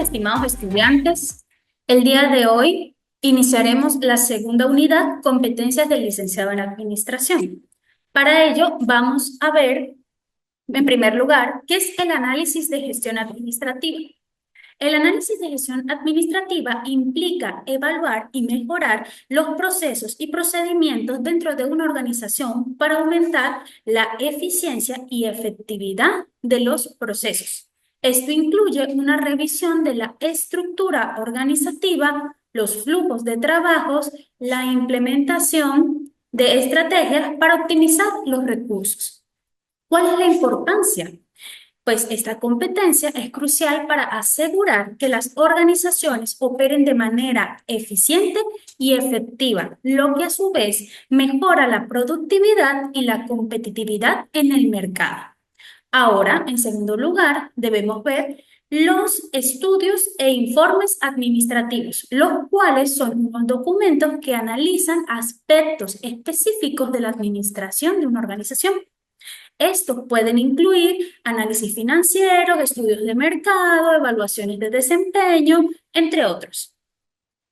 estimados estudiantes. El día de hoy iniciaremos la segunda unidad, competencias del licenciado en administración. Para ello, vamos a ver, en primer lugar, qué es el análisis de gestión administrativa. El análisis de gestión administrativa implica evaluar y mejorar los procesos y procedimientos dentro de una organización para aumentar la eficiencia y efectividad de los procesos. Esto incluye una revisión de la estructura organizativa, los flujos de trabajos, la implementación de estrategias para optimizar los recursos. ¿Cuál es la importancia? Pues esta competencia es crucial para asegurar que las organizaciones operen de manera eficiente y efectiva, lo que a su vez mejora la productividad y la competitividad en el mercado. Ahora, en segundo lugar, debemos ver los estudios e informes administrativos, los cuales son unos documentos que analizan aspectos específicos de la administración de una organización. Estos pueden incluir análisis financieros, estudios de mercado, evaluaciones de desempeño, entre otros.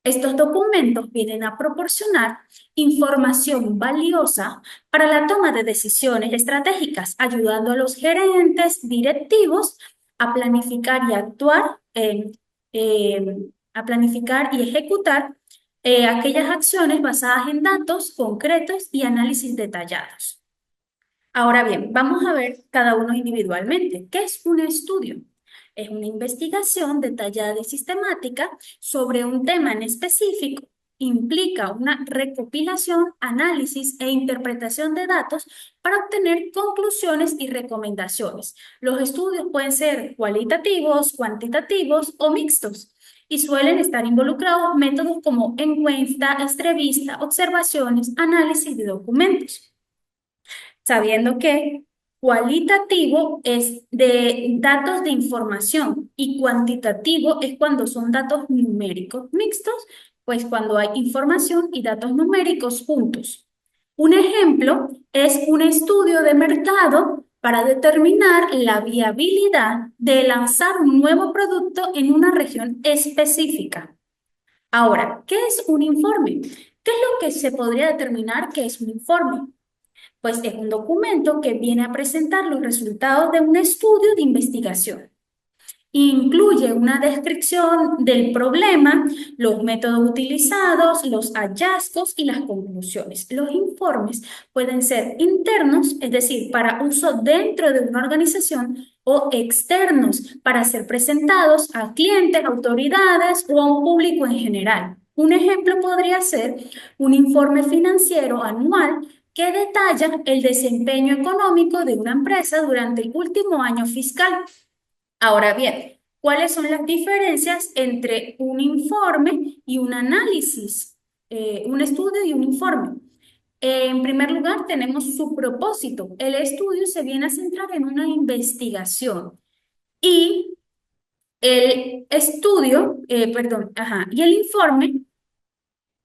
Estos documentos vienen a proporcionar información valiosa para la toma de decisiones estratégicas, ayudando a los gerentes directivos a planificar y a planificar y ejecutar aquellas acciones basadas en datos concretos y análisis detallados. Ahora bien, vamos a ver cada uno individualmente. ¿Qué es un estudio? Es una investigación detallada y sistemática sobre un tema en específico. Implica una recopilación, análisis e interpretación de datos para obtener conclusiones y recomendaciones. Los estudios pueden ser cualitativos, cuantitativos o mixtos y suelen estar involucrados métodos como encuesta, entrevista, observaciones, análisis de documentos, sabiendo que cualitativo es de datos de información y cuantitativo es cuando son datos numéricos mixtos, pues cuando hay información y datos numéricos juntos. Un ejemplo es un estudio de mercado para determinar la viabilidad de lanzar un nuevo producto en una región específica. Ahora, ¿qué es un informe? ¿Qué es lo que se podría determinar que es un informe? Pues es un documento que viene a presentar los resultados de un estudio de investigación. Incluye una descripción del problema, los métodos utilizados, los hallazgos y las conclusiones. Los informes pueden ser internos, es decir, para uso dentro de una organización, o externos, para ser presentados a clientes, autoridades o a un público en general. Un ejemplo podría ser un informe financiero anual que detalla el desempeño económico de una empresa durante el último año fiscal. Ahora bien, ¿cuáles son las diferencias entre un informe y un análisis? Un estudio y un informe. En primer lugar, tenemos su propósito. El estudio se viene a centrar en una investigación y y el informe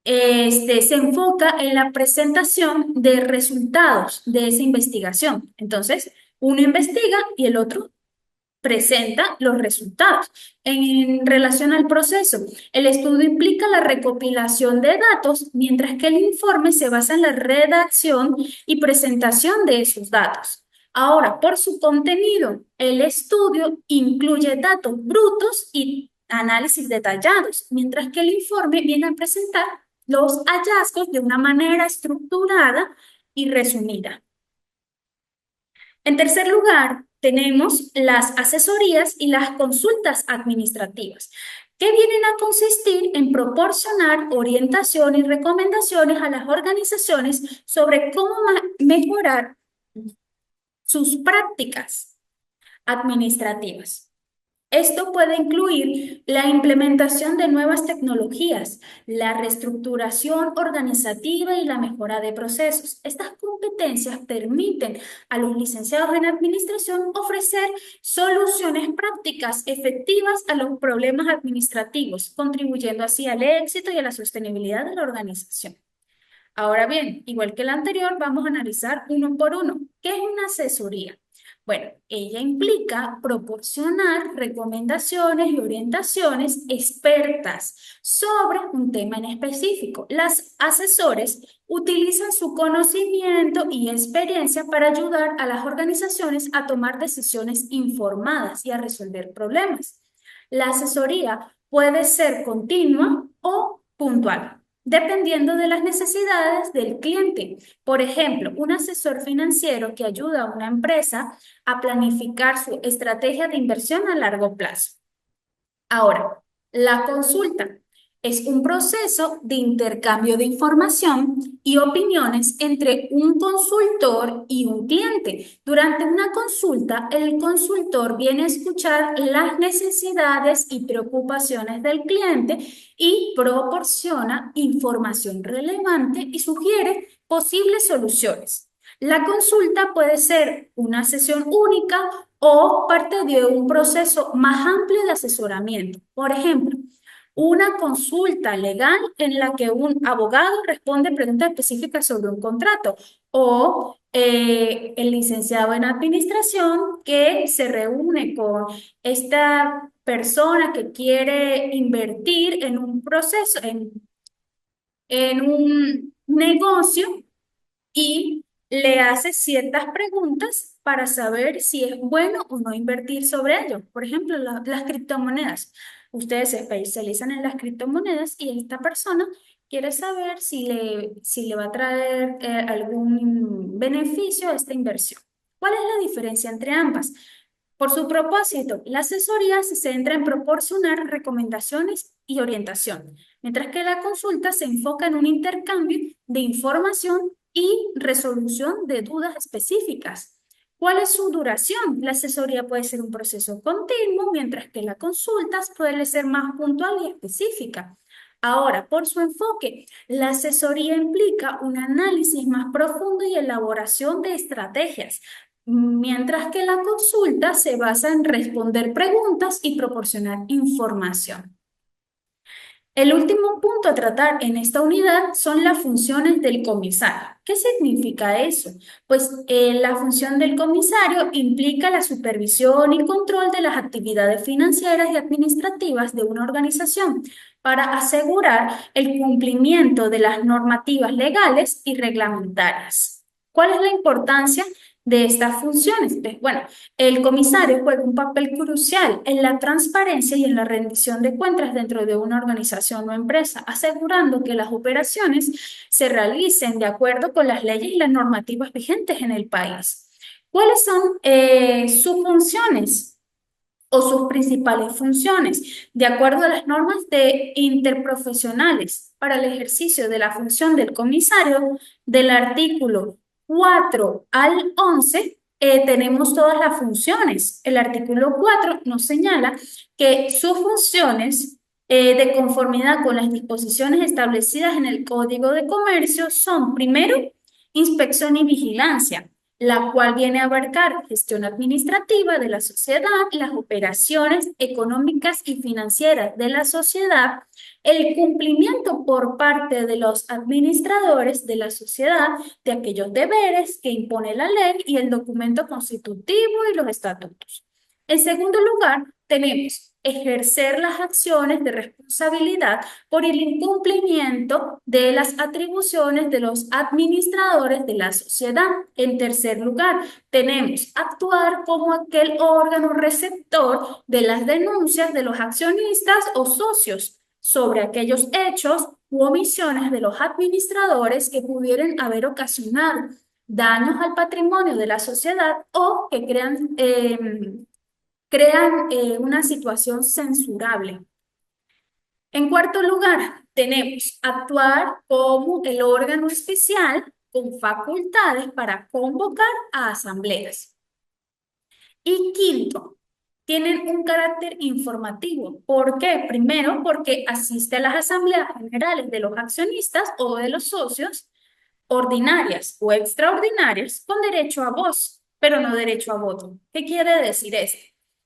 se enfoca en la presentación de resultados de esa investigación. Entonces, uno investiga y el otro presenta los resultados. En relación al proceso, el estudio implica la recopilación de datos, mientras que el informe se basa en la redacción y presentación de esos datos. Ahora, por su contenido, el estudio incluye datos brutos y análisis detallados, mientras que el informe viene a presentar los hallazgos de una manera estructurada y resumida. En tercer lugar, tenemos las asesorías y las consultas administrativas, que vienen a consistir en proporcionar orientación y recomendaciones a las organizaciones sobre cómo mejorar sus prácticas administrativas. Esto puede incluir la implementación de nuevas tecnologías, la reestructuración organizativa y la mejora de procesos. Estas competencias permiten a los licenciados en administración ofrecer soluciones prácticas efectivas a los problemas administrativos, contribuyendo así al éxito y a la sostenibilidad de la organización. Ahora bien, igual que el anterior, vamos a analizar uno por uno. ¿Qué es una asesoría? Bueno, ella implica proporcionar recomendaciones y orientaciones expertas sobre un tema en específico. Las asesores utilizan su conocimiento y experiencia para ayudar a las organizaciones a tomar decisiones informadas y a resolver problemas. La asesoría puede ser continua o puntual, dependiendo de las necesidades del cliente. Por ejemplo, un asesor financiero que ayuda a una empresa a planificar su estrategia de inversión a largo plazo. Ahora, la consulta es un proceso de intercambio de información y opiniones entre un consultor y un cliente. Durante una consulta, el consultor viene a escuchar las necesidades y preocupaciones del cliente y proporciona información relevante y sugiere posibles soluciones. La consulta puede ser una sesión única o parte de un proceso más amplio de asesoramiento. Por ejemplo, una consulta legal en la que un abogado responde preguntas específicas sobre un contrato o el licenciado en administración que se reúne con esta persona que quiere invertir en un proceso, en un negocio y le hace ciertas preguntas para saber si es bueno o no invertir sobre ello. Por ejemplo, las criptomonedas. Ustedes se especializan en las criptomonedas y esta persona quiere saber si le va a traer algún beneficio a esta inversión. ¿Cuál es la diferencia entre ambas? Por su propósito, la asesoría se centra en proporcionar recomendaciones y orientación, mientras que la consulta se enfoca en un intercambio de información y resolución de dudas específicas. ¿Cuál es su duración? La asesoría puede ser un proceso continuo, mientras que la consulta puede ser más puntual y específica. Ahora, por su enfoque, la asesoría implica un análisis más profundo y elaboración de estrategias, mientras que la consulta se basa en responder preguntas y proporcionar información. El último punto a tratar en esta unidad son las funciones del comisario. ¿Qué significa eso? Pues la función del comisario implica la supervisión y control de las actividades financieras y administrativas de una organización para asegurar el cumplimiento de las normativas legales y reglamentarias. ¿Cuál es la importancia de estas funciones? Pues, bueno, el comisario juega un papel crucial en la transparencia y en la rendición de cuentas dentro de una organización o empresa, asegurando que las operaciones se realicen de acuerdo con las leyes y las normativas vigentes en el país. ¿Cuáles son sus funciones o sus principales funciones? De acuerdo a las normas interprofesionales para el ejercicio de la función del comisario, del artículo 4 al 11, tenemos todas las funciones. El artículo 4 nos señala que sus funciones, de conformidad con las disposiciones establecidas en el Código de Comercio, son, primero, inspección y vigilancia, la cual viene a abarcar gestión administrativa de la sociedad, las operaciones económicas y financieras de la sociedad, el cumplimiento por parte de los administradores de la sociedad de aquellos deberes que impone la ley y el documento constitutivo y los estatutos. En segundo lugar, tenemos ejercer las acciones de responsabilidad por el incumplimiento de las atribuciones de los administradores de la sociedad. En tercer lugar, tenemos actuar como aquel órgano receptor de las denuncias de los accionistas o socios sobre aquellos hechos u omisiones de los administradores que pudieran haber ocasionado daños al patrimonio de la sociedad o que crean una situación censurable. En cuarto lugar, tenemos actuar como el órgano especial con facultades para convocar a asambleas. Y quinto, tienen un carácter informativo. ¿Por qué? Primero, porque asiste a las asambleas generales de los accionistas o de los socios, ordinarias o extraordinarias, con derecho a voz, pero no derecho a voto. ¿Qué quiere decir esto?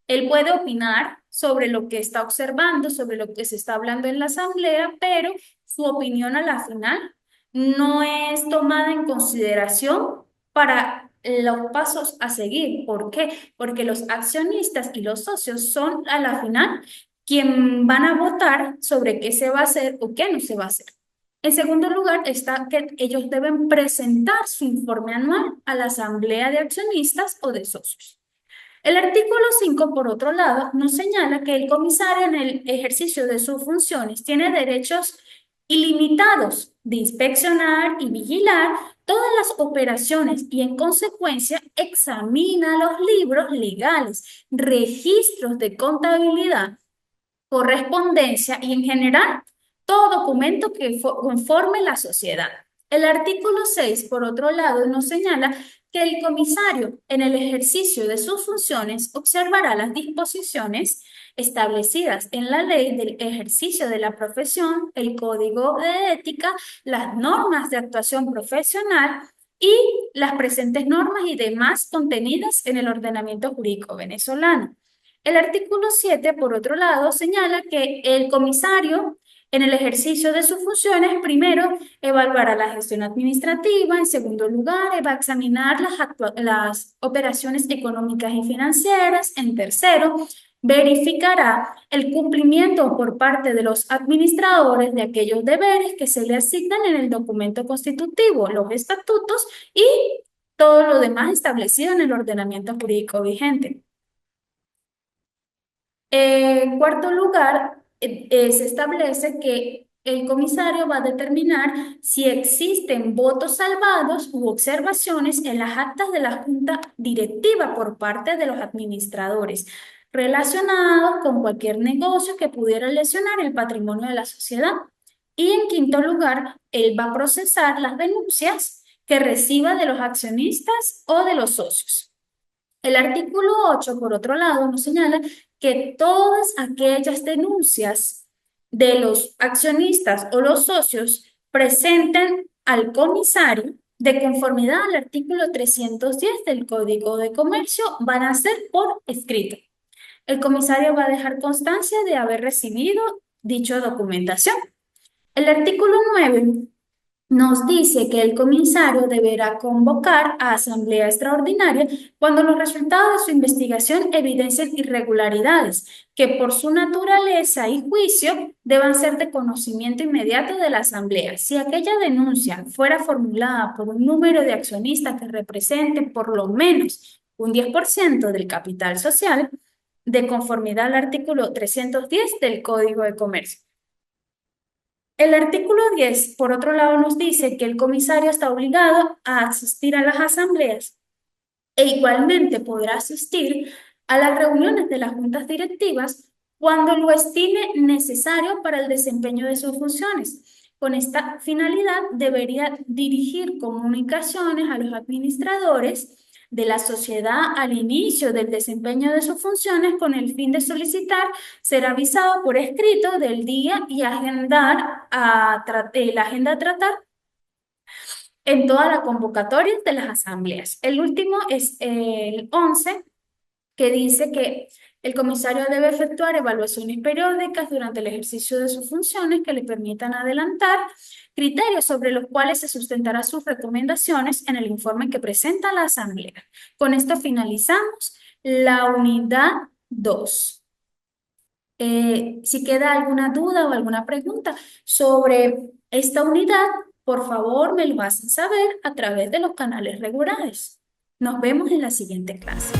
Él puede opinar sobre lo que está observando, sobre lo que se está hablando en la asamblea, pero su opinión a la final no es tomada en consideración para los pasos a seguir. ¿Por qué? Porque los accionistas y los socios son a la final quien van a votar sobre qué se va a hacer o qué no se va a hacer. En segundo lugar está que ellos deben presentar su informe anual a la asamblea de accionistas o de socios. El artículo 5, por otro lado, nos señala que el comisario en el ejercicio de sus funciones tiene derechos ilimitados de inspeccionar y vigilar todas las operaciones y en consecuencia examina los libros legales, registros de contabilidad, correspondencia y en general todo documento que conforme la sociedad. El artículo 6, por otro lado, nos señala que el comisario en el ejercicio de sus funciones observará las disposiciones establecidas en la ley del ejercicio de la profesión, el código de ética, las normas de actuación profesional y las presentes normas y demás contenidas en el ordenamiento jurídico venezolano. El artículo 7, por otro lado, señala que el comisario, en el ejercicio de sus funciones, primero evaluará la gestión administrativa, en segundo lugar, va a examinar las operaciones económicas y financieras, en tercero, verificará el cumplimiento por parte de los administradores de aquellos deberes que se le asignan en el documento constitutivo, los estatutos y todo lo demás establecido en el ordenamiento jurídico vigente. En cuarto lugar, se establece que el comisario va a determinar si existen votos salvados u observaciones en las actas de la junta directiva por parte de los administradores relacionados con cualquier negocio que pudiera lesionar el patrimonio de la sociedad. Y en quinto lugar, él va a procesar las denuncias que reciba de los accionistas o de los socios. El artículo 8, por otro lado, nos señala que todas aquellas denuncias de los accionistas o los socios presenten al comisario de conformidad al artículo 310 del Código de Comercio van a ser por escrito. El comisario va a dejar constancia de haber recibido dicha documentación. El artículo 9 nos dice que el comisario deberá convocar a asamblea extraordinaria cuando los resultados de su investigación evidencien irregularidades que por su naturaleza y juicio deban ser de conocimiento inmediato de la asamblea. Si aquella denuncia fuera formulada por un número de accionistas que represente por lo menos un 10% del capital social, de conformidad al artículo 310 del Código de Comercio. El artículo 10, por otro lado, nos dice que el comisario está obligado a asistir a las asambleas e igualmente podrá asistir a las reuniones de las juntas directivas cuando lo estime necesario para el desempeño de sus funciones. Con esta finalidad debería dirigir comunicaciones a los administradores de la sociedad al inicio del desempeño de sus funciones con el fin de solicitar ser avisado por escrito del día y agendar la agenda a tratar en toda la convocatoria de las asambleas. El último es el 11, que dice que el comisario debe efectuar evaluaciones periódicas durante el ejercicio de sus funciones que le permitan adelantar criterios sobre los cuales se sustentará sus recomendaciones en el informe que presenta la asamblea. Con esto finalizamos la unidad 2. Si queda alguna duda o alguna pregunta sobre esta unidad, por favor me lo hacen saber a través de los canales regulares. Nos vemos en la siguiente clase.